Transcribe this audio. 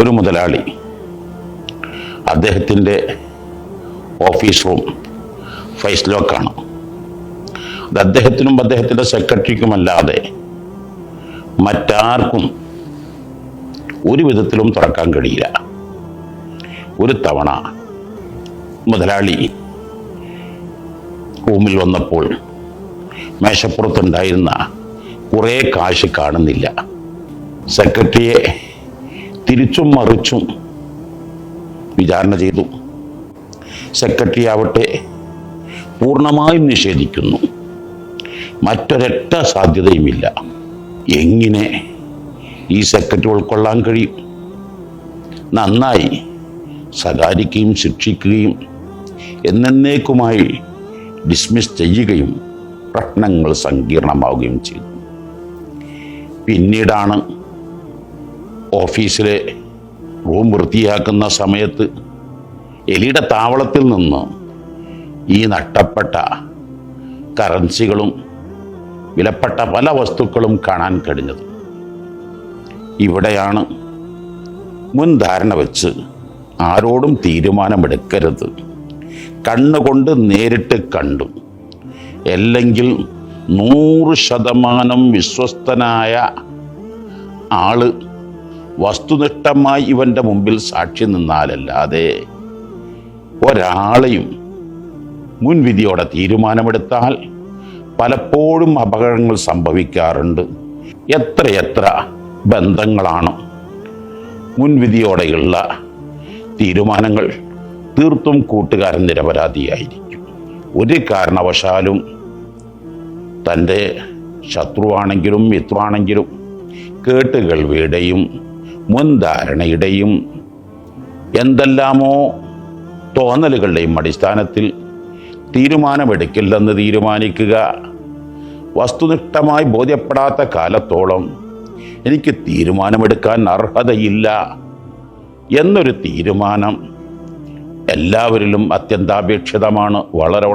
ഒരു മുതലാളി അദ്ദേഹത്തിൻ്റെ ഓഫീസ് റൂം ഫേസ് ലോക്കാണ്. അത് അദ്ദേഹത്തിനും അദ്ദേഹത്തിൻ്റെ സെക്രട്ടറിക്കുമല്ലാതെ മറ്റാർക്കും ഒരു വിധത്തിലും തുറക്കാൻ കഴിയില്ല. ഒരു തവണ മുതലാളി റൂമിൽ വന്നപ്പോൾ മേശപ്പുറത്തുണ്ടായിരുന്ന കുറേ കാശ് കാണുന്നില്ല. സെക്രട്ടറിയെ തിരിച്ചും മറിച്ചും വിചാരണ ചെയ്തു. സെക്രട്ടറി ആവട്ടെ പൂർണ്ണമായും നിഷേധിക്കുന്നു. മറ്റൊരൊറ്റ സാധ്യതയുമില്ല. എങ്ങനെ ഈ സെക്രട്ടറി ഉൾക്കൊള്ളാൻ കഴിയും? നന്നായി ശകാരിക്കുകയും ശിക്ഷിക്കുകയും എന്നേക്കുമായി ഡിസ്മിസ് ചെയ്യുകയും പ്രശ്നങ്ങൾ സങ്കീർണമാവുകയും ചെയ്തു. പിന്നീടാണ് ഓഫീസിലെ റൂം വൃത്തിയാക്കുന്ന സമയത്ത് എലിയുടെ താവളത്തിൽ നിന്ന് ഈ നഷ്ടപ്പെട്ട കറൻസികളും വിലപ്പെട്ട പല വസ്തുക്കളും കാണാൻ കഴിഞ്ഞത്. ഇവിടെയാണ് മുൻധാരണ വെച്ച് ആരോടും തീരുമാനമെടുക്കരുത്, കണ്ണുകൊണ്ട് നേരിട്ട് കണ്ടു, അല്ലെങ്കിൽ 100% വിശ്വസ്തനായ ആള് വസ്തുനിഷ്ഠമായി ഇവൻ്റെ മുമ്പിൽ സാക്ഷി നിന്നാലല്ലാതെ ഒരാളെയും മുൻവിധിയോടെ തീരുമാനമെടുത്താൽ പലപ്പോഴും അപകടങ്ങൾ സംഭവിക്കാറുണ്ട്. എത്രയെത്ര ബന്ധങ്ങളാണ് മുൻവിധിയോടെയുള്ള തീരുമാനങ്ങൾ തീർത്തും കൂട്ടുകാരൻ നിരപരാധിയായിരിക്കും. ഒരു കാരണവശാലും തൻ്റെ ശത്രുവാണെങ്കിലും മിത്രമാണെങ്കിലും കേട്ടുകേൾവിയുടെയും മുൻധാരണയുടെയും എന്തെല്ലാമോ തോന്നലുകളുടെയും അടിസ്ഥാനത്തിൽ തീരുമാനമെടുക്കില്ലെന്ന് തീരുമാനിക്കുക. വസ്തുനിഷ്ഠമായി ബോധ്യപ്പെടാത്ത കാലത്തോളം എനിക്ക് തീരുമാനമെടുക്കാൻ അർഹതയില്ല എന്നൊരു തീരുമാനം എല്ലാവരിലും അത്യന്താപേക്ഷിതമാണ്. വളരെ